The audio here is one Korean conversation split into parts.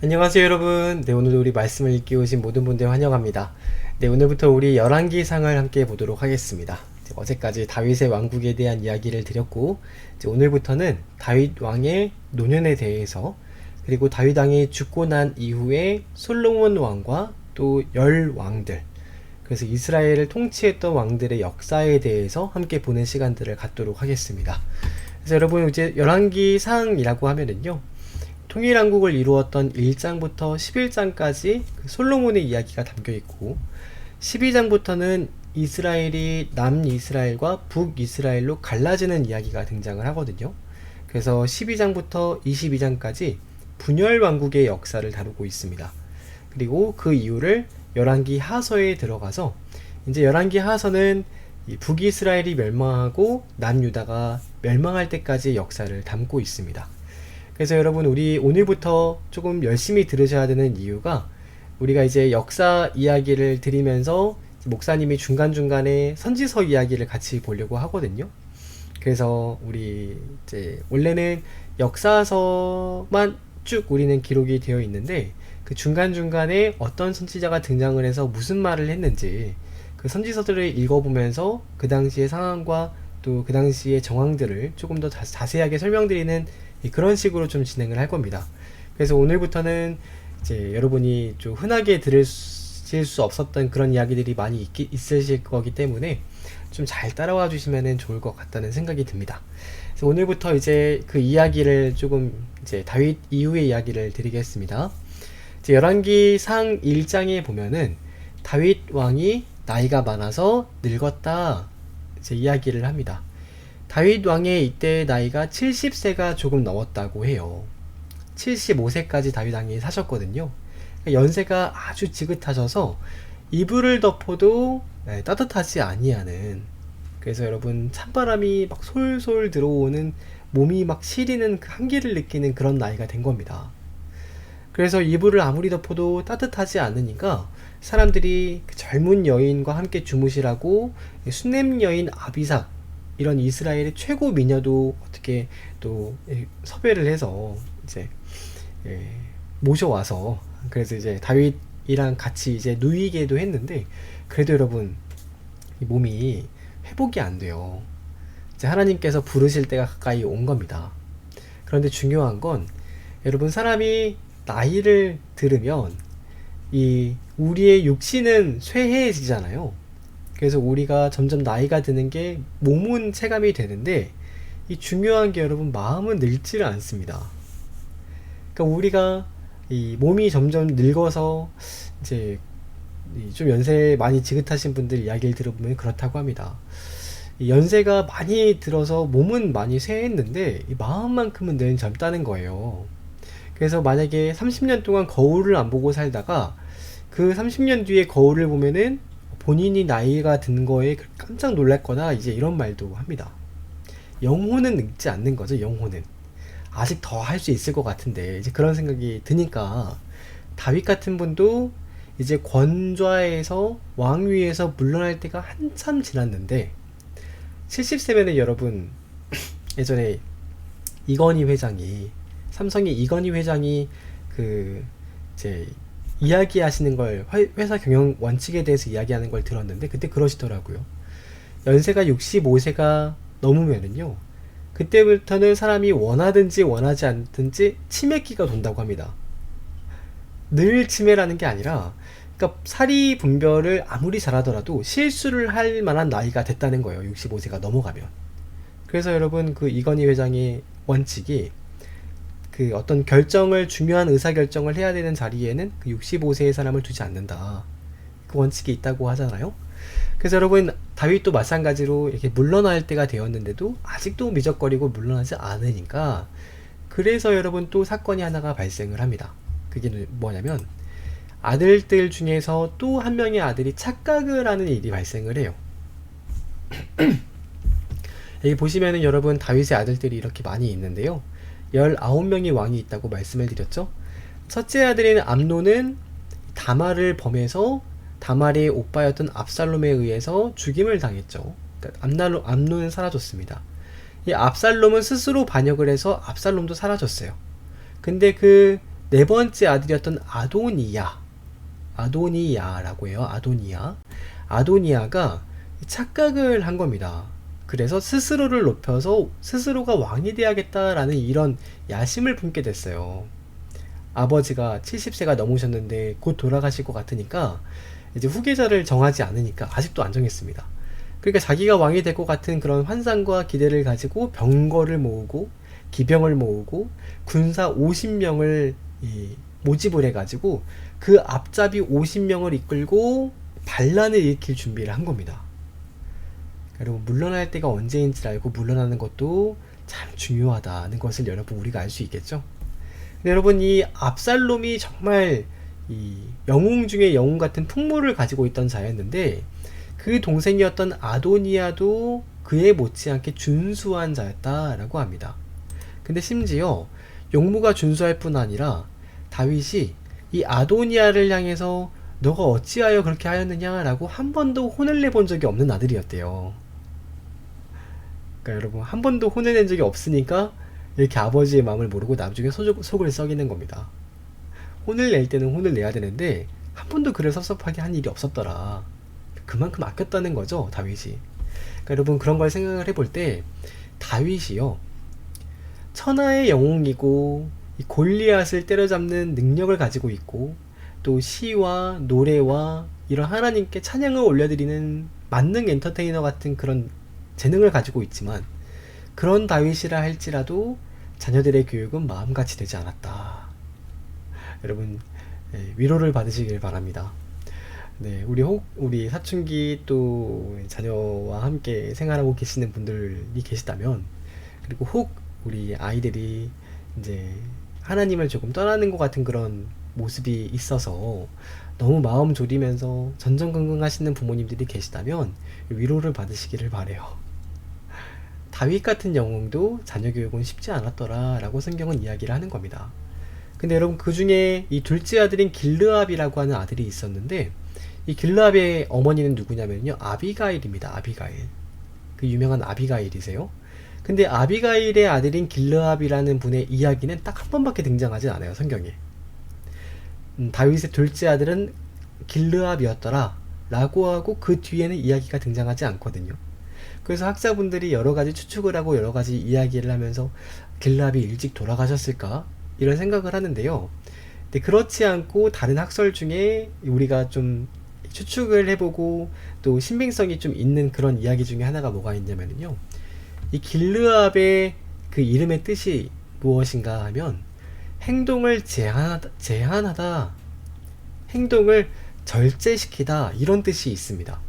안녕하세요 여러분. 오늘도 우리 말씀을 읽기 오신 모든 분들 환영합니다. 오늘부터 우리 열왕기상을 함께 보도록 하겠습니다. 어제까지 다윗의 왕국에 대한 이야기를 드렸고, 오늘부터는 다윗 왕의 노년에 대해서, 그리고 다윗 왕이 죽고 난 이후에 솔로몬 왕과 또 열 왕들, 그래서 이스라엘을 통치했던 왕들의 역사에 대해서 함께 보는 시간들을 갖도록 하겠습니다. 그래서 여러분, 이제 열왕기상이라고 하면은요, 통일왕국을 이루었던 1장부터 11장까지 솔로몬의 이야기가 담겨 있고, 12장부터는 이스라엘이 남이스라엘과 북이스라엘로 갈라지는 이야기가 등장을 하거든요. 그래서 12장부터 22장까지 분열왕국의 역사를 다루고 있습니다. 그리고 그 이유를 열왕기 하서에 들어가서, 이제 열왕기 하서는 북이스라엘이 멸망하고 남유다가 멸망할 때까지의 역사를 담고 있습니다. 그래서 여러분, 우리 오늘부터 조금 열심히 들으셔야 되는 이유가, 우리가 이제 역사 이야기를 드리면서 목사님이 중간중간에 선지서 이야기를 같이 보려고 하거든요. 그래서 우리 이제 원래는 역사서만 쭉 우리는 기록이 되어 있는데, 그 중간중간에 어떤 선지자가 등장을 해서 무슨 말을 했는지 그 선지서들을 읽어보면서 그 당시의 상황과 또 그 당시의 정황들을 조금 더 자세하게 설명드리는 그런 식으로 좀 진행을 할 겁니다. 그래서 오늘부터는 이제 여러분이 좀 흔하게 들으실 수 없었던 그런 이야기들이 많이 있으실 거기 때문에 좀 잘 따라와 주시면 좋을 것 같다는 생각이 듭니다. 그래서 오늘부터 이제 그 이야기를 조금 이제 다윗 이후의 이야기를 드리겠습니다. 이제 열왕기상 1장에 보면은 다윗 왕이 나이가 많아서 늙었다 이제 이야기를 합니다. 다윗 왕의 이때 나이가 70세가 조금 넘었다고 해요. 75세까지 다윗 왕이 사셨거든요. 연세가 아주 지긋하셔서 이불을 덮어도 따뜻하지 아니하는, 그래서 여러분 찬바람이 막 솔솔 들어오는, 몸이 막 시리는 그 한기를 느끼는 그런 나이가 된 겁니다. 그래서 이불을 아무리 덮어도 따뜻하지 않으니까 사람들이 그 젊은 여인과 함께 주무시라고 수냄 여인 아비삭, 이런 이스라엘의 최고 미녀도 어떻게 또 섭외를 해서 이제 모셔와서, 그래서 이제 다윗이랑 같이 이제 누이기도 했는데, 그래도 여러분 이 몸이 회복이 안 돼요. 이제 하나님께서 부르실 때가 가까이 온 겁니다. 그런데 중요한 건, 여러분 사람이 나이를 들으면 이 우리의 육신은 쇠해지잖아요. 그래서 우리가 점점 나이가 드는 게 몸은 체감이 되는데, 이 중요한 게 여러분 마음은 늙지를 않습니다. 그러니까 우리가 이 몸이 점점 늙어서 이제 좀 연세 많이 지긋하신 분들 이야기를 들어보면 그렇다고 합니다. 이 연세가 많이 들어서 몸은 많이 쇠했는데 이 마음만큼은 늘 젊다는 거예요. 그래서 만약에 30년 동안 거울을 안 보고 살다가 그 30년 뒤에 거울을 보면은 본인이 나이가 든 거에 깜짝 놀랐거나 이제 이런 말도 합니다. 영혼은 늙지 않는 거죠. 영혼은 아직 더 할 수 있을 것 같은데, 이제 그런 생각이 드니까 다윗 같은 분도 이제 권좌에서 왕위에서 물러날 때가 한참 지났는데, 70세면은 여러분 예전에 이건희 회장이, 삼성의 이건희 회장이 그 이제 이야기하시는 걸, 회사 경영 원칙에 대해서 이야기하는 걸 들었는데, 그때 그러시더라고요. 연세가 65세가 넘으면은요, 그때부터는 사람이 원하든지 원하지 않든지 치매기가 돈다고 합니다. 늘 치매라는 게 아니라, 그러니까 사리 분별을 아무리 잘하더라도 실수를 할 만한 나이가 됐다는 거예요. 65세가 넘어가면. 그래서 여러분 그 이건희 회장의 원칙이, 그 어떤 결정을, 중요한 의사결정을 해야 되는 자리에는 그 65세의 사람을 두지 않는다, 그 원칙이 있다고 하잖아요. 그래서 여러분 다윗도 마찬가지로 이렇게 물러날 때가 되었는데도 아직도 미적거리고 물러나지 않으니까, 그래서 여러분 또 사건이 하나가 발생을 합니다. 그게 뭐냐면, 아들들 중에서 또 한 명의 아들이 착각을 하는 일이 발생을 해요. 여기 보시면은 여러분 다윗의 아들들이 이렇게 많이 있는데요, 19명의 왕이 있다고 말씀을 드렸죠. 첫째 아들인 암논은 다말을 범해서 다말의 오빠였던 압살롬에 의해서 죽임을 당했죠. 그러니까 암논은 사라졌습니다. 이 압살롬은 스스로 반역을 해서 압살롬도 사라졌어요. 근데 그 네 번째 아들이었던 아도니야라고 해요. 아도니야가 착각을 한 겁니다. 그래서 스스로를 높여서 스스로가 왕이 돼야겠다라는 이런 야심을 품게 됐어요. 아버지가 70세가 넘으셨는데 곧 돌아가실 것 같으니까 이제 후계자를 정하지 않으니까 아직도 안 정했습니다. 그러니까 자기가 왕이 될 것 같은 그런 환상과 기대를 가지고 병거를 모으고 기병을 모으고 군사 50명을 모집을 해가지고 그 앞잡이 50명을 이끌고 반란을 일으킬 준비를 한 겁니다. 여러분, 물러날 때가 언제인지 알고 물러나는 것도 참 중요하다는 것을 여러분 우리가 알 수 있겠죠. 근데 여러분, 이 압살롬이 정말 이 영웅 중에 영웅 같은 풍모를 가지고 있던 자였는데 그 동생이었던 아도니아도 그에 못지않게 준수한 자였다라고 합니다. 근데 심지어 용무가 준수할 뿐 아니라 다윗이 이 아도니아를 향해서 너가 어찌하여 그렇게 하였느냐라고 한 번도 혼을 내본 적이 없는 아들이었대요. 그러니까 여러분, 한 번도 혼을 낸 적이 없으니까 이렇게 아버지의 마음을 모르고 나중에 속을 썩이는 겁니다. 혼을 낼 때는 혼을 내야 되는데 한 번도 그를 섭섭하게 한 일이 없었더라. 그만큼 아꼈다는 거죠, 다윗이. 그러니까 여러분, 그런 걸 생각을 해볼 때 다윗이요, 천하의 영웅이고 이 골리앗을 때려잡는 능력을 가지고 있고 또 시와 노래와 이런 하나님께 찬양을 올려드리는 만능 엔터테이너 같은 그런 재능을 가지고 있지만 그런 다윗이라 할지라도 자녀들의 교육은 마음같이 되지 않았다. 여러분, 위로를 받으시길 바랍니다. 네, 우리 사춘기 또 자녀와 함께 생활하고 계시는 분들이 계시다면, 그리고 혹 우리 아이들이 이제 하나님을 조금 떠나는 것 같은 그런 모습이 있어서 너무 마음 졸이면서 전전긍긍 하시는 부모님들이 계시다면 위로를 받으시기를 바래요. 다윗 같은 영웅도 자녀 교육은 쉽지 않았더라 라고 성경은 이야기를 하는 겁니다. 근데 여러분, 그 중에 이 둘째 아들인 길르압이라고 하는 아들이 있었는데 이 길르압의 어머니는 누구냐면요, 아비가일입니다. 아비가일. 그 유명한 아비가일이세요. 근데 아비가일의 아들인 길르압이라는 분의 이야기는 딱 한 번밖에 등장하지 않아요, 성경에. 다윗의 둘째 아들은 길르압이었더라 라고 하고 그 뒤에는 이야기가 등장하지 않거든요. 그래서 학자분들이 여러가지 추측을 하고 여러가지 이야기를 하면서 길르압이 일찍 돌아가셨을까 이런 생각을 하는데요. 근데 그렇지 않고 다른 학설 중에 우리가 좀 추측을 해보고 또 신빙성이 좀 있는 그런 이야기 중에 하나가 뭐가 있냐면요, 이 길르압의 그 이름의 뜻이 무엇인가 하면 행동을 제한하다, 행동을 절제시키다, 이런 뜻이 있습니다.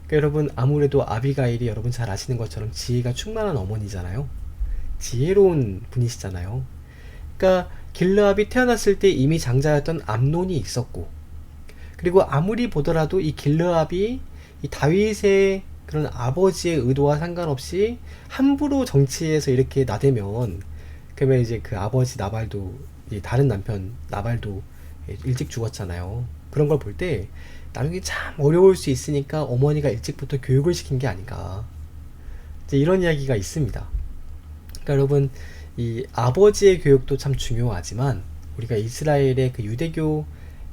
그러니까 여러분, 아무래도 아비가일이 여러분 잘 아시는 것처럼 지혜가 충만한 어머니잖아요. 지혜로운 분이시잖아요. 그러니까 길르압이 태어났을 때 이미 장자였던 암논이 있었고, 그리고 아무리 보더라도 이 길르압이 이 다윗의 그런 아버지의 의도와 상관없이 함부로 정치에서 이렇게 나대면, 그러면 이제 그 아버지 나발도, 다른 남편 나발도 일찍 죽었잖아요. 그런 걸 볼 때 나중에 참 어려울 수 있으니까 어머니가 일찍부터 교육을 시킨 게 아닌가, 이제 이런 이야기가 있습니다. 그러니까 여러분, 이 아버지의 교육도 참 중요하지만 우리가 이스라엘의 그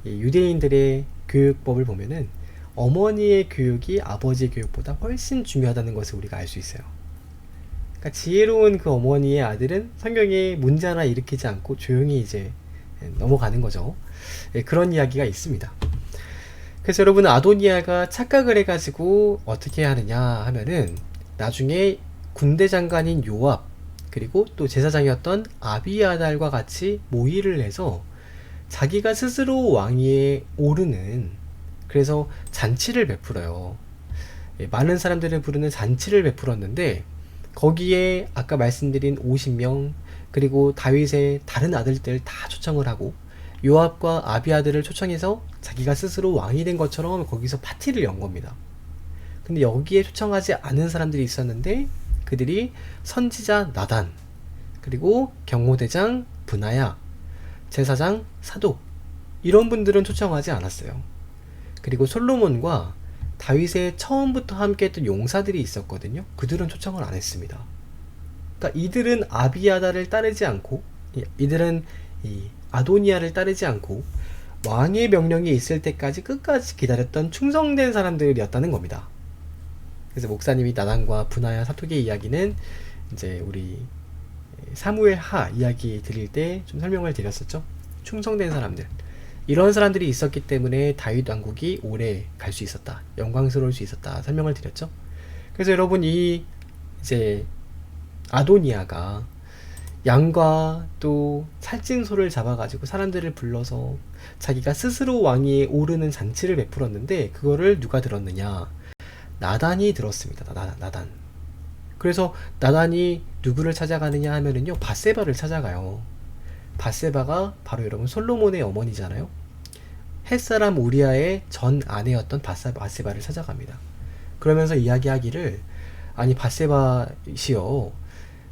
유대인들의 교육법을 보면은 어머니의 교육이 아버지의 교육보다 훨씬 중요하다는 것을 우리가 알 수 있어요. 그러니까 지혜로운 그 어머니의 아들은 성경에 문제 하나 일으키지 않고 조용히 이제 넘어가는 거죠. 그런 이야기가 있습니다. 그래서 여러분, 아도니아가 착각을 해가지고 어떻게 하느냐 하면은 나중에 군대 장관인 요압, 그리고 또 제사장이었던 아비아달과 같이 모의를 해서 자기가 스스로 왕위에 오르는, 그래서 잔치를 베풀어요. 많은 사람들을 부르는 잔치를 베풀었는데 거기에 아까 말씀드린 50명, 그리고 다윗의 다른 아들들 다 초청을 하고 요압과 아비아들을 초청해서 자기가 스스로 왕이 된 것처럼 거기서 파티를 연 겁니다. 근데 여기에 초청하지 않은 사람들이 있었는데 그들이 선지자 나단, 그리고 경호대장 브나야, 제사장 사독, 이런 분들은 초청하지 않았어요. 그리고 솔로몬과 다윗의 처음부터 함께했던 용사들이 있었거든요. 그들은 초청을 안 했습니다. 그러니까 이들은 아비아다를 따르지 않고, 이들은 이 아도니아를 따르지 않고 왕의 명령이 있을 때까지 끝까지 기다렸던 충성된 사람들이었다는 겁니다. 그래서 목사님이 나단과 분하야 사토기의 이야기는 이제 우리 사무엘 하 이야기 드릴 때 좀 설명을 드렸었죠. 충성된 사람들, 이런 사람들이 있었기 때문에 다윗 왕국이 오래 갈 수 있었다, 영광스러울 수 있었다 설명을 드렸죠. 그래서 여러분, 이 이제 아도니아가 양과 또 살찐 소를 잡아가지고 사람들을 불러서 자기가 스스로 왕위에 오르는 잔치를 베풀었는데, 그거를 누가 들었느냐? 나단이 들었습니다. 나단. 그래서 나단이 누구를 찾아가느냐 하면은요, 밧세바를 찾아가요. 밧세바가 바로 여러분 솔로몬의 어머니잖아요. 햇사람 우리아의 전 아내였던 밧세바를 찾아갑니다. 그러면서 이야기하기를, 아니 밧세바시여,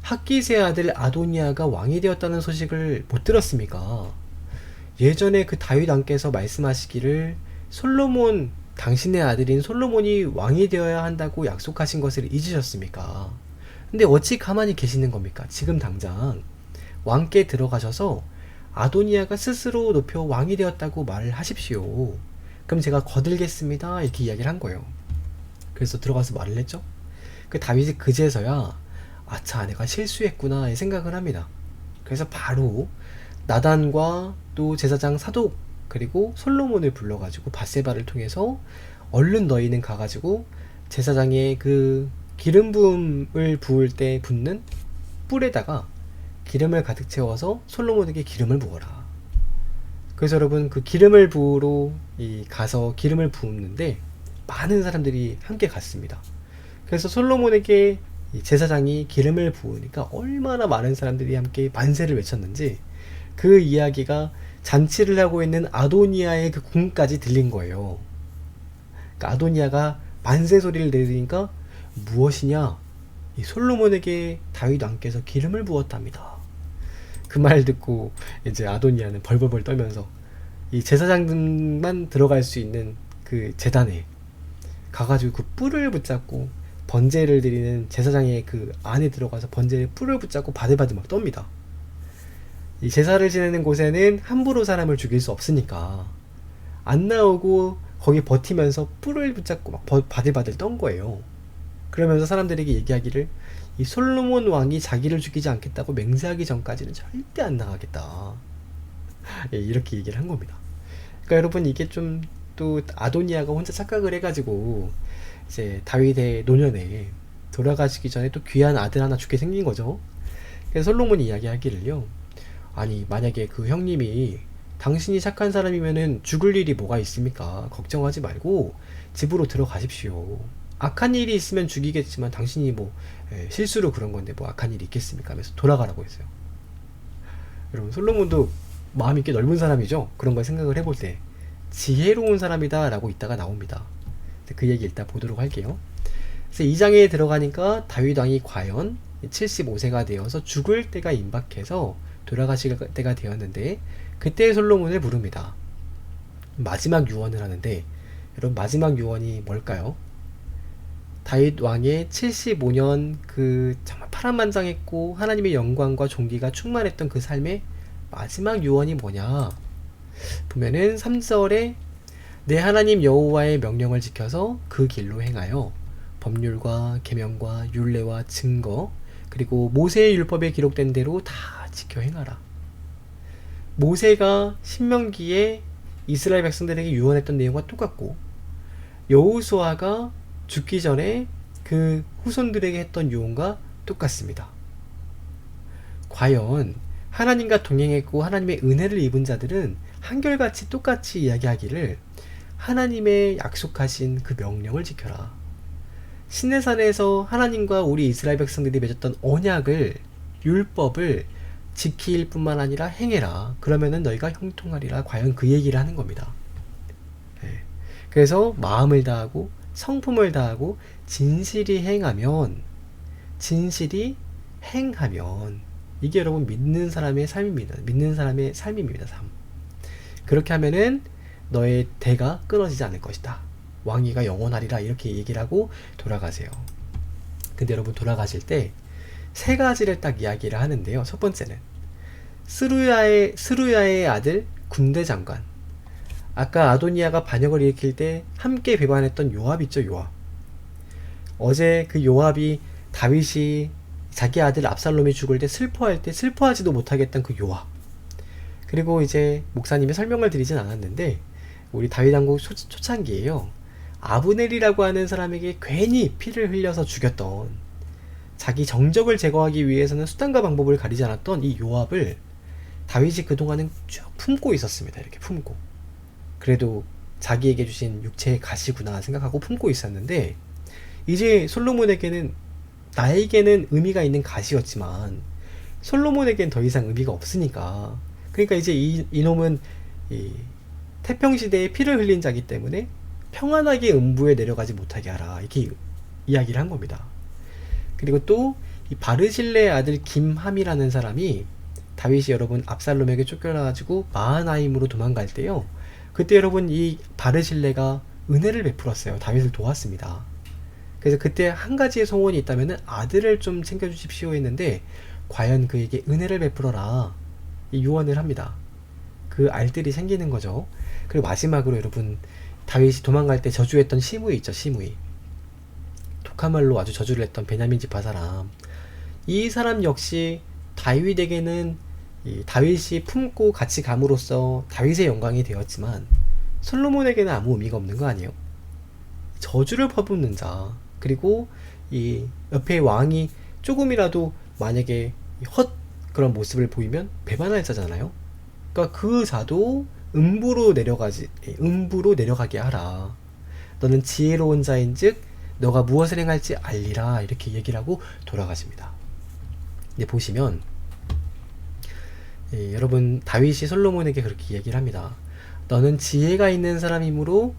핫깃의 아들 아도니아가 왕이 되었다는 소식을 못 들었습니까? 예전에 그 다윗 왕께서 말씀하시기를 솔로몬, 당신의 아들인 솔로몬이 왕이 되어야 한다고 약속하신 것을 잊으셨습니까? 근데 어찌 가만히 계시는 겁니까? 지금 당장 왕께 들어가셔서 아도니아가 스스로 높여 왕이 되었다고 말을 하십시오. 그럼 제가 거들겠습니다. 이렇게 이야기를 한 거예요. 그래서 들어가서 말을 했죠. 그 다윗이 그제서야 아차, 내가 실수했구나 생각을 합니다. 그래서 바로 나단과 또 제사장 사독 그리고 솔로몬을 불러가지고 밧세바를 통해서 얼른 너희는 가가지고 제사장의 그 기름 부음을 부을 때 붓는 뿔에다가 기름을 가득 채워서 솔로몬에게 기름을 부어라. 그래서 여러분, 그 기름을 부으러 가서 기름을 부었는데 많은 사람들이 함께 갔습니다. 그래서 솔로몬에게 제사장이 기름을 부으니까 얼마나 많은 사람들이 함께 만세를 외쳤는지, 그 이야기가 잔치를 하고 있는 아도니아의 그 궁까지 들린 거예요. 그러니까 아도니아가 만세 소리를 내리니까, 무엇이냐? 이 솔로몬에게 다윗 왕께서 기름을 부었답니다. 그 말 듣고 이제 아도니아는 벌벌벌 떨면서 이 제사장들만 들어갈 수 있는 그 제단에 가가지고 그 뿔을 붙잡고 번제를 드리는 제사장의 그 안에 들어가서 번제의 뿔을 붙잡고 바들바들 막 떱니다. 이 제사를 지내는 곳에는 함부로 사람을 죽일 수 없으니까 안 나오고 거기 버티면서 뿔을 붙잡고 막 바들바들 떤 거예요. 그러면서 사람들에게 얘기하기를, 이 솔로몬 왕이 자기를 죽이지 않겠다고 맹세하기 전까지는 절대 안 나가겠다. 이렇게 얘기를 한 겁니다. 그러니까 여러분, 이게 좀 또 아도니아가 혼자 착각을 해가지고 이제 다윗의 노년에 돌아가시기 전에 또 귀한 아들 하나 죽게 생긴 거죠. 그래서 솔로몬이 이야기하기를요, 아니 만약에 그 형님이 당신이 착한 사람이면은 죽을 일이 뭐가 있습니까? 걱정하지 말고 집으로 들어가십시오. 악한 일이 있으면 죽이겠지만 당신이 뭐 실수로 그런 건데 뭐 악한 일이 있겠습니까? 하면서 돌아가라고 했어요. 여러분, 솔로몬도 마음이 꽤 넓은 사람이죠. 그런 걸 생각을 해볼 때 지혜로운 사람이다 라고 이따가 나옵니다. 그 얘기 일단 보도록 할게요. 그래서 2장에 들어가니까 다윗 왕이 과연 75세가 되어서 죽을 때가 임박해서 돌아가실 때가 되었는데, 그때 솔로몬을 부릅니다. 마지막 유언을 하는데, 여러분 마지막 유언이 뭘까요? 다윗 왕의 75년 그 정말 파란만장했고 하나님의 영광과 존귀가 충만했던 그 삶의 마지막 유언이 뭐냐 보면은 3절에 내 하나님 여호와의 명령을 지켜서 그 길로 행하여 법률과 계명과 율례와 증거 그리고 모세의 율법에 기록된 대로 다 지켜 행하라. 모세가 신명기에 이스라엘 백성들에게 유언했던 내용과 똑같고, 여호수아가 죽기 전에 그 후손들에게 했던 유언과 똑같습니다. 과연 하나님과 동행했고 하나님의 은혜를 입은 자들은 한결같이 똑같이 이야기하기를, 하나님의 약속하신 그 명령을 지켜라. 시내산에서 하나님과 우리 이스라엘 백성들이 맺었던 언약을, 율법을 지킬 뿐만 아니라 행해라. 그러면은 너희가 형통하리라. 과연 그 얘기를 하는 겁니다. 네. 그래서 마음을 다하고 성품을 다하고 진실이 행하면, 이게 여러분 믿는 사람의 삶입니다. 믿는 사람의 삶입니다. 삶. 그렇게 하면은 너의 대가 끊어지지 않을 것이다. 왕위가 영원하리라. 이렇게 얘기를 하고 돌아가세요. 근데 여러분, 돌아가실 때 세 가지를 딱 이야기를 하는데요. 첫 번째는 스루야의 아들 군대 장관. 아까 아도니아가 반역을 일으킬 때 함께 배반했던 요압 있죠, 요압. 어제 그 요압이 다윗이 자기 아들 압살롬이 죽을 때 슬퍼할 때 슬퍼하지도 못하겠던 그 요압. 그리고 이제 목사님이 설명을 드리진 않았는데 우리 다윗 왕국 초창기에요. 아브넬이라고 하는 사람에게 괜히 피를 흘려서 죽였던, 자기 정적을 제거하기 위해서는 수단과 방법을 가리지 않았던 이 요압을 다윗이 그동안은 쭉 품고 있었습니다. 이렇게 품고. 그래도 자기에게 주신 육체의 가시구나 생각하고 품고 있었는데, 이제 솔로몬에게는, 나에게는 의미가 있는 가시였지만 솔로몬에겐 더 이상 의미가 없으니까, 그러니까 이제 이놈은 이 태평시대에 피를 흘린 자기 때문에 평안하게 음부에 내려가지 못하게 하라, 이렇게 이야기를 한 겁니다. 그리고 또 이 바르실레의 아들 김함이라는 사람이 다윗이 여러분 압살롬에게 쫓겨나가지고 마하나임으로 도망갈 때요, 그때 여러분 이 바르실레가 은혜를 베풀었어요. 다윗을 도왔습니다. 그래서 그때 한 가지의 소원이 있다면 아들을 좀 챙겨주십시오 했는데, 과연 그에게 은혜를 베풀어라 이 유언을 합니다. 그 알들이 생기는 거죠. 그리고 마지막으로 여러분 다윗이 도망갈 때 저주했던 시므이 있죠, 시므이. 독한 말로 아주 저주를 했던 베냐민 지파 사람. 이 사람 역시 다윗에게는 이 다윗이 품고 같이 감으로써 다윗의 영광이 되었지만 솔로몬에게는 아무 의미가 없는 거 아니에요? 저주를 퍼붓는 자, 그리고 이 옆에 왕이 조금이라도 만약에 그런 모습을 보이면 배반할 자잖아요. 그러니까 그 자도 음부로 내려가게 하라. 너는 지혜로운 자인즉 너가 무엇을 행할지 알리라, 이렇게 얘기를 하고 돌아가십니다. 근데 보시면 여러분 다윗이 솔로몬에게 그렇게 얘기를 합니다. 너는 지혜가 있는 사람이므로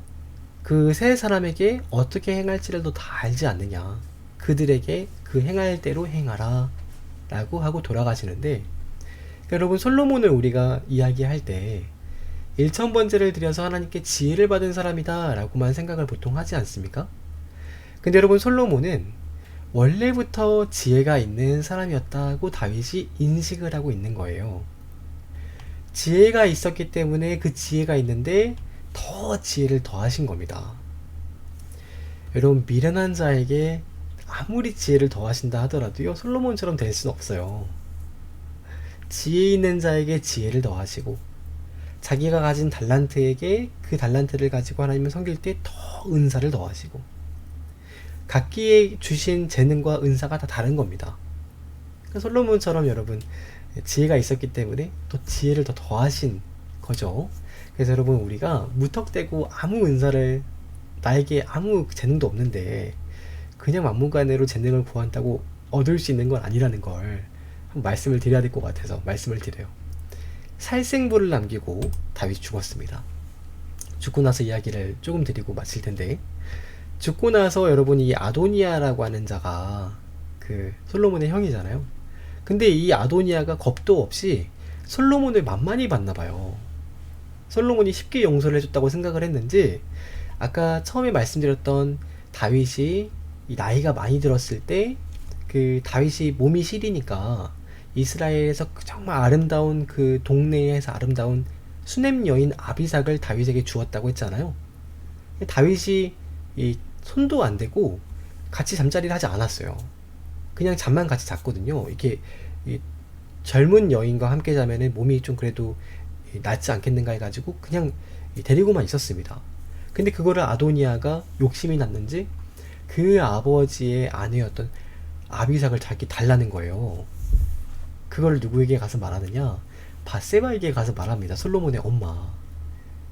그 세 사람에게 어떻게 행할지를 너 다 알지 않느냐. 그들에게 그 행할 대로 행하라 라고 하고 돌아가시는데, 그러니까 여러분 솔로몬을 우리가 이야기할 때 1000번제를 드려서 하나님께 지혜를 받은 사람이다 라고만 생각을 보통 하지 않습니까? 근데 여러분 솔로몬은 원래부터 지혜가 있는 사람이었다고 다윗이 인식을 하고 있는 거예요. 지혜가 있었기 때문에 그 지혜가 있는데 더 지혜를 더하신 겁니다. 여러분 미련한 자에게 아무리 지혜를 더하신다 하더라도요, 솔로몬처럼 될 수는 없어요. 지혜 있는 자에게 지혜를 더하시고 자기가 가진 달란트에게 그 달란트를 가지고 하나님을 섬길 때 더 은사를 더하시고, 각기에 주신 재능과 은사가 다 다른 겁니다. 그러니까 솔로몬처럼 여러분 지혜가 있었기 때문에 또 지혜를 더 더하신 거죠. 그래서 여러분 우리가 무턱대고 아무 은사를, 나에게 아무 재능도 없는데 그냥 막무가내로 재능을 구한다고 얻을 수 있는 건 아니라는 걸 한번 말씀을 드려야 될 것 같아서 말씀을 드려요. 살생부를 남기고 다윗이 죽었습니다. 죽고 나서 이야기를 조금 드리고 마칠 텐데, 죽고 나서 여러분 이 아도니아라고 하는 자가 그 솔로몬의 형이잖아요. 근데 이 아도니아가 겁도 없이 솔로몬을 만만히 봤나봐요. 솔로몬이 쉽게 용서를 해줬다고 생각을 했는지, 아까 처음에 말씀드렸던 다윗이 이 나이가 많이 들었을 때 그 다윗이 몸이 시리니까 이스라엘에서 정말 아름다운 그 동네에서 아름다운 수냄 여인 아비삭을 다윗에게 주었다고 했잖아요. 다윗이 이 손도 안 대고 같이 잠자리를 하지 않았어요. 그냥 잠만 같이 잤거든요. 이렇게 이 젊은 여인과 함께 자면은 몸이 좀 그래도 낫지 않겠는가 해가지고 그냥 데리고만 있었습니다. 근데 그거를 아도니아가 욕심이 났는지 그 아버지의 아내였던 아비삭을 자기 달라는 거예요. 그걸 누구에게 가서 말하느냐? 밧세바에게 가서 말합니다. 솔로몬의 엄마.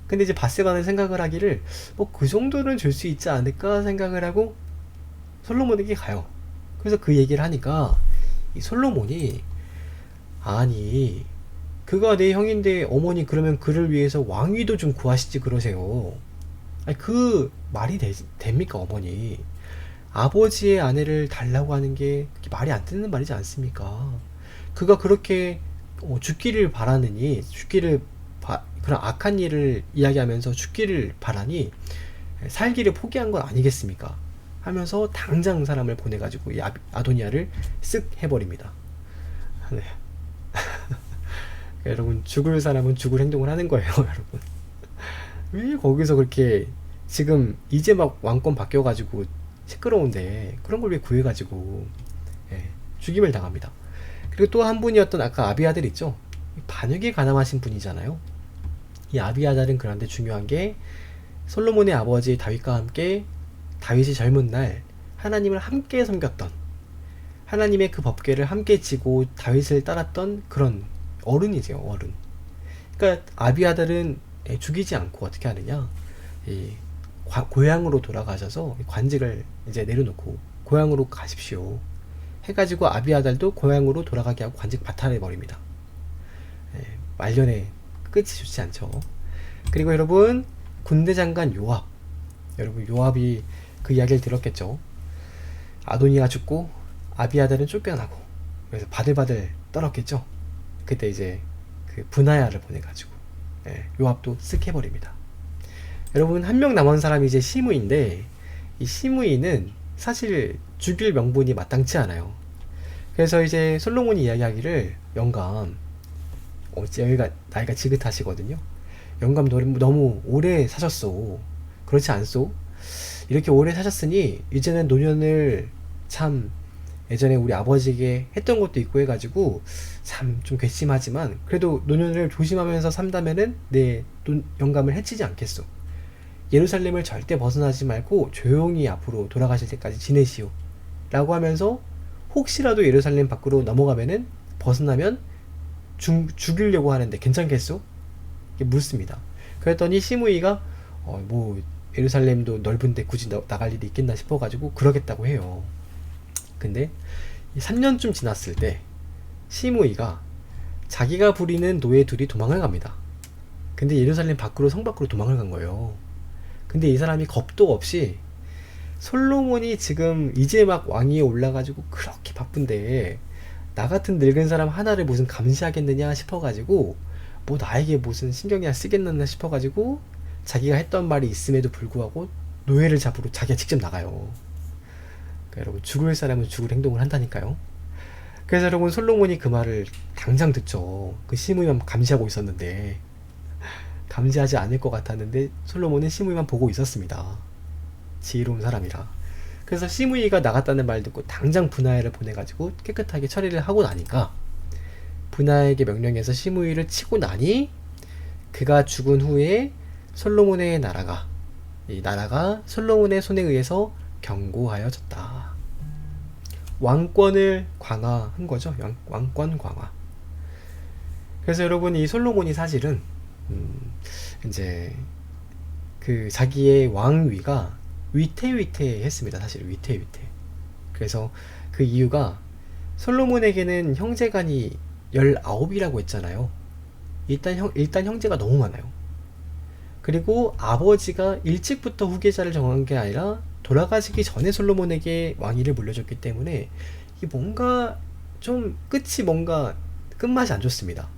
근데 이제 밧세바는 생각을 하기를 뭐 그 정도는 줄 수 있지 않을까 생각을 하고 솔로몬에게 가요. 그래서 그 얘기를 하니까 이 솔로몬이, 아니 그가 내 형인데 어머니 그러면 그를 위해서 왕위도 좀 구하시지 그러세요. 아니 그 말이 됩니까 어머니? 아버지의 아내를 달라고 하는 게 말이 안 되는 말이지 않습니까? 그가 그렇게 죽기를 바라느니, 그런 악한 일을 이야기하면서 죽기를 바라니 살기를 포기한 건 아니겠습니까? 하면서 당장 사람을 보내가지고 이 아도니아를 쓱 해버립니다. 네. 여러분, 죽을 사람은 죽을 행동을 하는 거예요. 여러분, 왜 거기서 그렇게, 지금 이제 막 왕권 바뀌어가지고 시끄러운데 그런 걸 왜 구해가지고, 예, 죽임을 당합니다. 그리고 또 한 분이었던 아까 아비아들 있죠. 반역에 가담하신 분이잖아요. 이 아비아달은, 그런데 중요한 게, 솔로몬의 아버지 다윗과 함께 다윗이 젊은 날 하나님을 함께 섬겼던, 하나님의 그 법궤를 함께 지고 다윗을 따랐던 그런 어른이세요. 어른. 그러니까 아비아달은 죽이지 않고 어떻게 하느냐, 이 고향으로 돌아가셔서 관직을 이제 내려놓고 고향으로 가십시오 해가지고, 아비아달도 고향으로 돌아가게 하고 관직 박탈해 버립니다. 말년에 끝이 좋지 않죠. 그리고 여러분, 군대 장관 요압, 여러분 요압이 그 이야기를 들었겠죠. 아도니가 죽고 아비아달은 쫓겨나고, 그래서 바들바들 떨었겠죠. 그때 이제 그 분하야를 보내가지고, 요압도 쓱 해버립니다. 여러분, 한 명 남은 사람이 이제 시므이인데, 이 시므이는 사실 죽일 명분이 마땅치 않아요. 그래서 이제 솔로몬이 이야기하기를, 영감, 여기가 나이가 지긋하시거든요. 영감, 너무 오래 사셨소. 그렇지 않소? 이렇게 오래 사셨으니 이제는 노년을, 참 예전에 우리 아버지에게 했던 것도 있고 해가지고 참 좀 괘씸하지만 그래도 노년을 조심하면서 산다면은 내 영감을 해치지 않겠소. 예루살렘을 절대 벗어나지 말고 조용히 앞으로 돌아가실 때까지 지내시오 라고 하면서, 혹시라도 예루살렘 밖으로 넘어가면은, 벗어나면 죽이려고 하는데 괜찮겠소? 이렇게 묻습니다. 그랬더니 시므이가 뭐 예루살렘도 넓은데 굳이 나갈 일이 있겠나 싶어가지고 그러겠다고 해요. 근데 3년쯤 지났을 때 시므이가 자기가 부리는 노예 둘이 도망을 갑니다. 근데 예루살렘 밖으로, 성 밖으로 도망을 간 거예요. 근데 이 사람이 겁도 없이, 솔로몬이 지금 이제 막 왕위에 올라가지고 그렇게 바쁜데 나 같은 늙은 사람 하나를 무슨 감시하겠느냐 싶어가지고, 뭐 나에게 무슨 신경이나 쓰겠느냐 싶어가지고 자기가 했던 말이 있음에도 불구하고 노예를 잡으러 자기가 직접 나가요. 그러니까 여러분, 죽을 사람은 죽을 행동을 한다니까요. 그래서 여러분, 솔로몬이 그 말을 당장 듣죠. 그 시므이만 감시하고 있었는데, 감시하지 않을 것 같았는데 솔로몬은 시므이만 보고 있었습니다. 지혜로운 사람이라. 그래서 시므이가 나갔다는 말 듣고 당장 분하야를 보내가지고 깨끗하게 처리를 하고 나니까, 분하야에게 명령해서 시므이를 치고 나니, 그가 죽은 후에 솔로몬의 나라가, 이 나라가 솔로몬의 손에 의해서 견고하여졌다. 왕권을 강화한 거죠. 왕권 강화. 그래서 여러분, 이 솔로몬이 사실은 이제 그 자기의 왕위가 위태위태했습니다. 사실 위태위태. 그래서 그 이유가, 솔로몬에게는 형제간이 19이라고 했잖아요. 일단 형제가 너무 많아요. 그리고 아버지가 일찍부터 후계자를 정한 게 아니라 돌아가시기 전에 솔로몬에게 왕위를 물려줬기 때문에, 이게 뭔가 좀 끝맛이 안 좋습니다.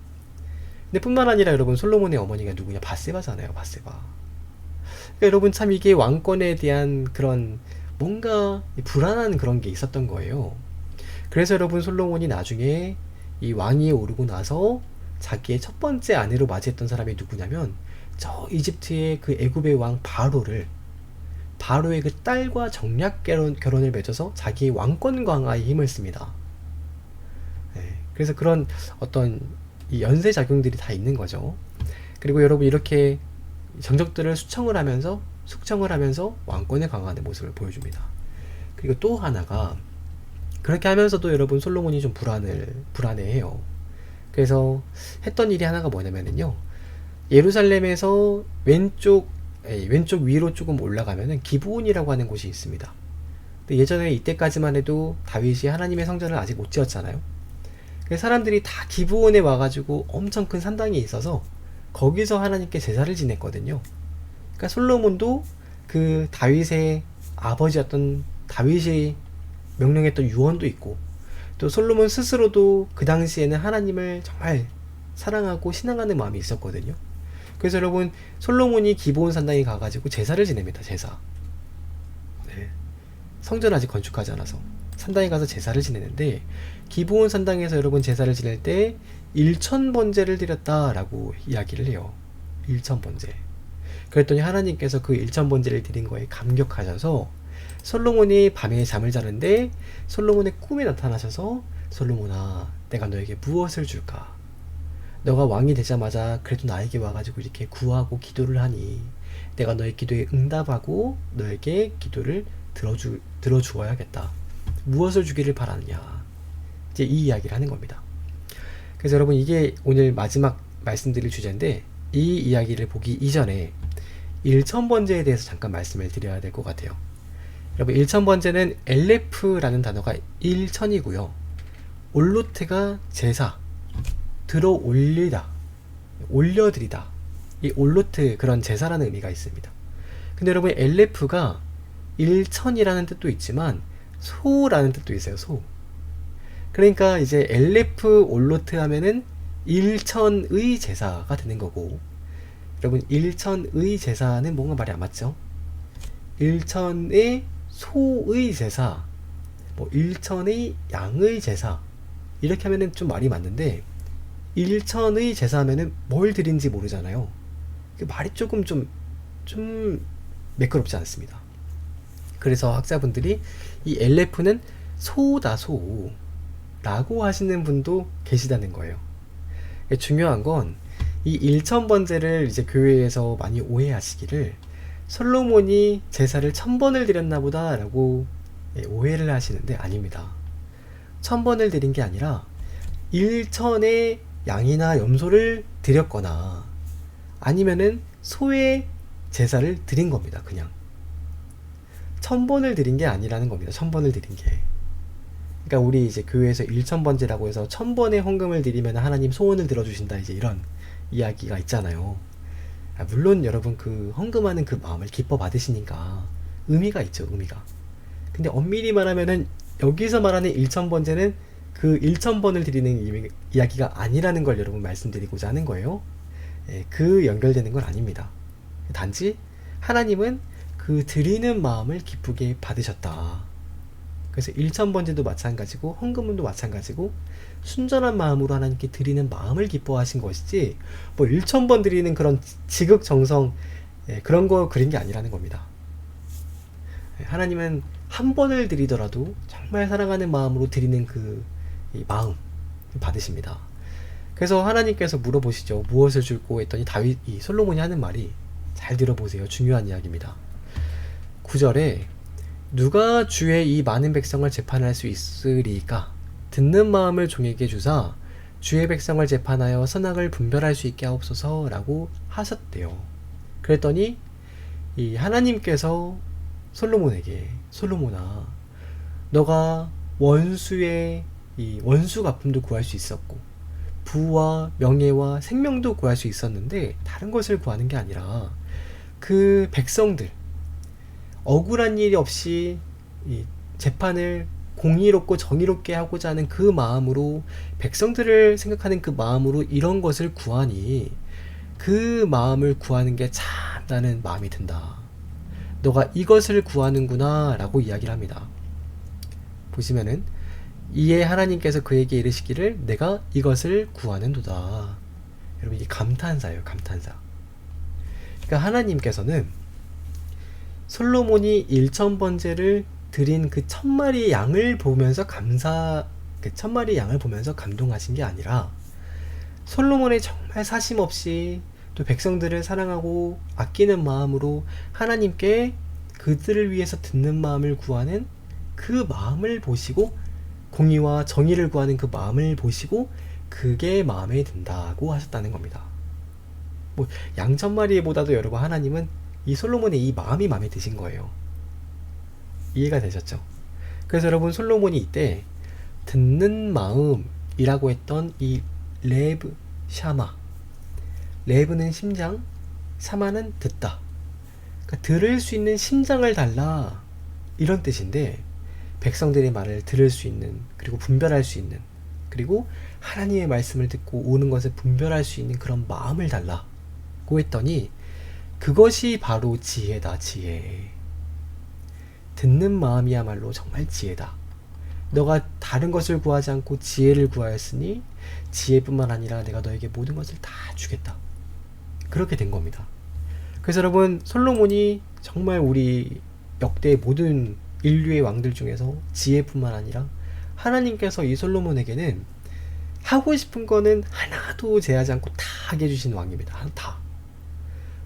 근데 뿐만 아니라 여러분, 솔로몬의 어머니가 누구냐? 바세바잖아요. 바세바. 그러니까 여러분, 참 이게 왕권에 대한 그런 뭔가 불안한 그런 게 있었던 거예요. 그래서 여러분, 솔로몬이 나중에 이 왕위에 오르고 나서 자기의 첫 번째 아내로 맞이했던 사람이 누구냐면, 저 이집트의 그 애굽의 왕 바로의 그 딸과 정략 결혼을 맺어서 자기의 왕권 강화에 힘을 씁니다. 그래서 그런 어떤 이 연쇄 작용들이 다 있는 거죠. 그리고 여러분, 이렇게 정적들을 숙청을 하면서 왕권을 강화하는 모습을 보여줍니다. 그리고 또 하나가, 그렇게 하면서도 여러분, 솔로몬이 좀 불안해해요. 그래서 했던 일이 하나가 뭐냐면요, 예루살렘에서 왼쪽 위로 조금 올라가면은 기브온이라고 하는 곳이 있습니다. 근데 예전에 이때까지만 해도 다윗이 하나님의 성전을 아직 못 지었잖아요. 그래서 사람들이 다 기브온에 와가지고 엄청 큰 산당이 있어서 거기서 하나님께 제사를 지냈거든요. 그러니까 솔로몬도 그 다윗의 아버지였던 다윗이 명령했던 유언도 있고, 또 솔로몬 스스로도 그 당시에는 하나님을 정말 사랑하고 신앙하는 마음이 있었거든요. 그래서 여러분, 솔로몬이 기브온 산당에 가가지고 제사를 지냅니다. 제사. 성전 아직 건축하지 않아서 산당에 가서 제사를 지내는데, 기브온 산당에서 여러분 제사를 지낼 때 일천번제를 드렸다라고 이야기를 해요. 일천번제. 그랬더니 하나님께서 그 일천번제를 드린 거에 감격하셔서 솔로몬이 밤에 잠을 자는데 솔로몬의 꿈에 나타나셔서 솔로몬아, 내가 너에게 무엇을 줄까? 너가 왕이 되자마자 그래도 나에게 와가지고 이렇게 구하고 기도를 하니 내가 너의 기도에 응답하고 너에게 기도를 들어주어야겠다. 무엇을 주기를 바라느냐. 이제 이 이야기를 하는 겁니다. 그래서 여러분, 이게 오늘 마지막 말씀드릴 주제인데, 이 이야기를 보기 이전에 일천번제에 대해서 잠깐 말씀을 드려야 될 것 같아요. 여러분, 일천번제는 엘레프라는 단어가 일천이고요. 올로트가 제사, 들어 올리다, 올려드리다. 이 올로트, 그런 제사라는 의미가 있습니다. 근데 여러분, 엘레프가 일천이라는 뜻도 있지만 소라는 뜻도 있어요. 소. 그러니까 이제 엘레프 올로트 하면은 일천의 제사가 되는 거고, 여러분, 일천의 제사는 뭔가 말이 안 맞죠? 일천의 소의 제사, 뭐 일천의 양의 제사, 이렇게 하면은 좀 말이 맞는데, 일천의 제사 하면은 뭘 드린지 모르잖아요. 말이 조금 좀 매끄럽지 않습니다. 그래서 학자분들이 이 엘레프는 소다, 소 라고 하시는 분도 계시다는 거예요. 중요한 건 이 일천번제를 이제 교회에서 많이 오해하시기를 솔로몬이 제사를 1000번을 드렸나 보다 라고 오해를 하시는데, 아닙니다. 1000번을 드린 게 아니라 일천의 양이나 염소를 드렸거나 아니면은 소의 제사를 드린 겁니다. 그냥 1000번을 드린 게 아니라는 겁니다. 1000번을 드린 게. 그러니까 우리 이제 교회에서 일천번제라고 해서 1000번의 헌금을 드리면 하나님 소원을 들어주신다, 이제 이런 이야기가 있잖아요. 물론 여러분, 그 헌금하는 그 마음을 기뻐 받으시니까 의미가 있죠, 의미가. 근데 엄밀히 말하면은 여기서 말하는 일천번제는 그 1000번을 드리는 이야기가 아니라는 걸 여러분 말씀드리고자 하는 거예요. 그 연결되는 건 아닙니다. 단지 하나님은 그 드리는 마음을 기쁘게 받으셨다. 그래서 1000번제도 마찬가지고 헌금도 마찬가지고 순전한 마음으로 하나님께 드리는 마음을 기뻐하신 것이지, 뭐 1000번 드리는 그런 지극정성, 그런 거 그린 게 아니라는 겁니다. 하나님은 한 번을 드리더라도 정말 사랑하는 마음으로 드리는 그 마음 받으십니다. 그래서 하나님께서 물어보시죠. 무엇을 줄고 했더니 이 솔로몬이 하는 말이, 잘 들어보세요. 중요한 이야기입니다. 9절에 누가 주의 이 많은 백성을 재판할 수 있으리까? 듣는 마음을 종에게 주사 주의 백성을 재판하여 선악을 분별할 수 있게 하옵소서 라고 하셨대요. 그랬더니 이 하나님께서 솔로몬에게, 솔로몬아, 너가 원수의 이 원수 갚음도 구할 수 있었고 부와 명예와 생명도 구할 수 있었는데, 다른 것을 구하는 게 아니라 그 백성들, 억울한 일이 없이 이 재판을 공의롭고 정의롭게 하고자 하는 그 마음으로, 백성들을 생각하는 그 마음으로 이런 것을 구하니 그 마음을 구하는 게 참 나는 마음이 든다. 너가 이것을 구하는구나 라고 이야기를 합니다. 보시면은 이에 하나님께서 그에게 이르시기를 내가 이것을 구하는도다. 여러분, 이게 감탄사예요. 감탄사. 그러니까 하나님께서는 솔로몬이 1000번제를 드린 그 1000마리 양을 보면서 그 1000마리 양을 보면서 감동하신 게 아니라, 솔로몬의 정말 사심 없이 또 백성들을 사랑하고 아끼는 마음으로 하나님께 그들을 위해서 듣는 마음을 구하는 그 마음을 보시고, 공의와 정의를 구하는 그 마음을 보시고 그게 마음에 든다고 하셨다는 겁니다. 뭐 양 1000마리보다도 여러분, 하나님은 이 솔로몬의 이 마음이 마음에 드신 거예요. 이해가 되셨죠? 그래서 여러분, 솔로몬이 이때 듣는 마음이라고 했던 이 레브, 샤마, 레브는 심장, 샤마는 듣다. 그러니까 들을 수 있는 심장을 달라, 이런 뜻인데, 백성들의 말을 들을 수 있는, 그리고 분별할 수 있는, 그리고 하나님의 말씀을 듣고 옳은 것을 분별할 수 있는 그런 마음을 달라고 했더니, 그것이 바로 지혜다, 지혜. 듣는 마음이야말로 정말 지혜다. 너가 다른 것을 구하지 않고 지혜를 구하였으니 지혜뿐만 아니라 내가 너에게 모든 것을 다 주겠다. 그렇게 된 겁니다. 그래서 여러분, 솔로몬이 정말 우리 역대 모든 인류의 왕들 중에서 지혜뿐만 아니라 하나님께서 이 솔로몬에게는 하고 싶은 거는 하나도 제하지 않고 다 하게 해주신 왕입니다. 다.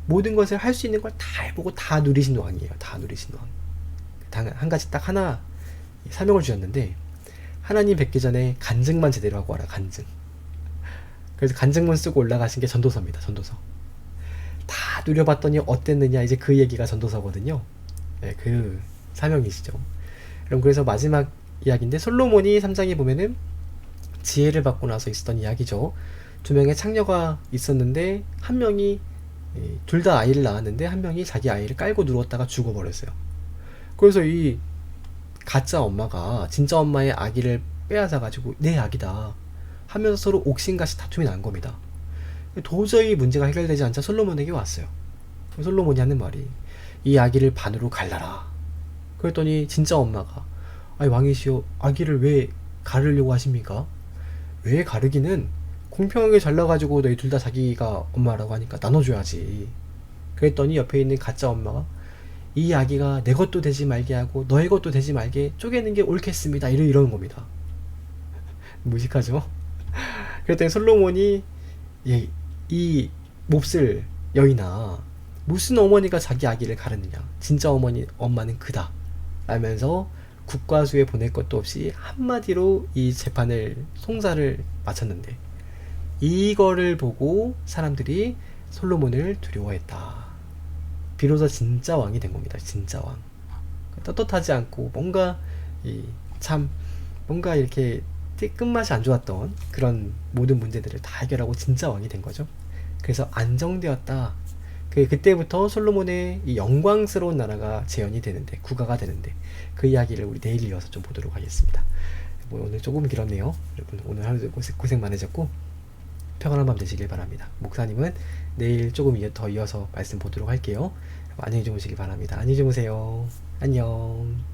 모든 것을 할 수 있는 걸 다 해보고 다 누리신 왕이에요. 다 누리신 왕. 한 가지 딱 하나 사명을 주셨는데, 하나님 뵙기 전에 간증만 제대로 하고 와라. 간증. 그래서 간증문 쓰고 올라가신 게 전도서입니다. 전도서. 다 누려봤더니 어땠느냐, 이제 그 얘기가 전도서거든요. 네, 그 사명이시죠. 그럼 그래서 마지막 이야기인데, 솔로몬이 3장에 보면은 지혜를 받고 나서 있었던 이야기죠. 두 명의 창녀가 있었는데 한 명이, 둘 다 아이를 낳았는데 한 명이 자기 아이를 깔고 누웠다가 죽어버렸어요. 그래서 이 가짜 엄마가 진짜 엄마의 아기를 빼앗아 가지고 내 아기다 하면서 서로 옥신각신 다툼이 난 겁니다. 도저히 문제가 해결되지 않자 솔로몬에게 왔어요. 솔로몬이 하는 말이, 이 아기를 반으로 갈라라. 그랬더니 진짜 엄마가, 아니 왕이시여, 아기를 왜 가르려고 하십니까? 왜 가르기는 공평하게 잘라가지고 너희 둘 다 자기가 엄마라고 하니까 나눠줘야지. 그랬더니 옆에 있는 가짜 엄마가, 이 아기가 내 것도 되지 말게 하고 너의 것도 되지 말게 쪼개는 게 옳겠습니다. 이러는 겁니다. 무식하죠? 그랬더니 솔로몬이, 이 몹쓸 여인아, 무슨 어머니가 자기 아기를 가르느냐, 진짜 엄마는 그다 라면서 국과수에 보낼 것도 없이 한마디로 이 재판을 송사를 마쳤는데, 이거를 보고 사람들이 솔로몬을 두려워했다. 비로소 진짜 왕이 된 겁니다. 진짜 왕. 떳떳하지 않고 뭔가 뭔가 이렇게 끝맛이 안 좋았던 그런 모든 문제들을 다 해결하고 진짜 왕이 된 거죠. 그래서 안정되었다. 그때부터 솔로몬의 이 영광스러운 나라가 재현이 되는데, 국가가 되는데, 그 이야기를 우리 내일 이어서 좀 보도록 하겠습니다. 오늘 조금 길었네요. 여러분, 오늘 하루도 고생 많으셨고 평안한 밤 되시길 바랍니다. 목사님은 내일 조금 더 이어서 말씀 보도록 할게요. 안녕히 주무시길 바랍니다. 안녕히 주무세요. 안녕.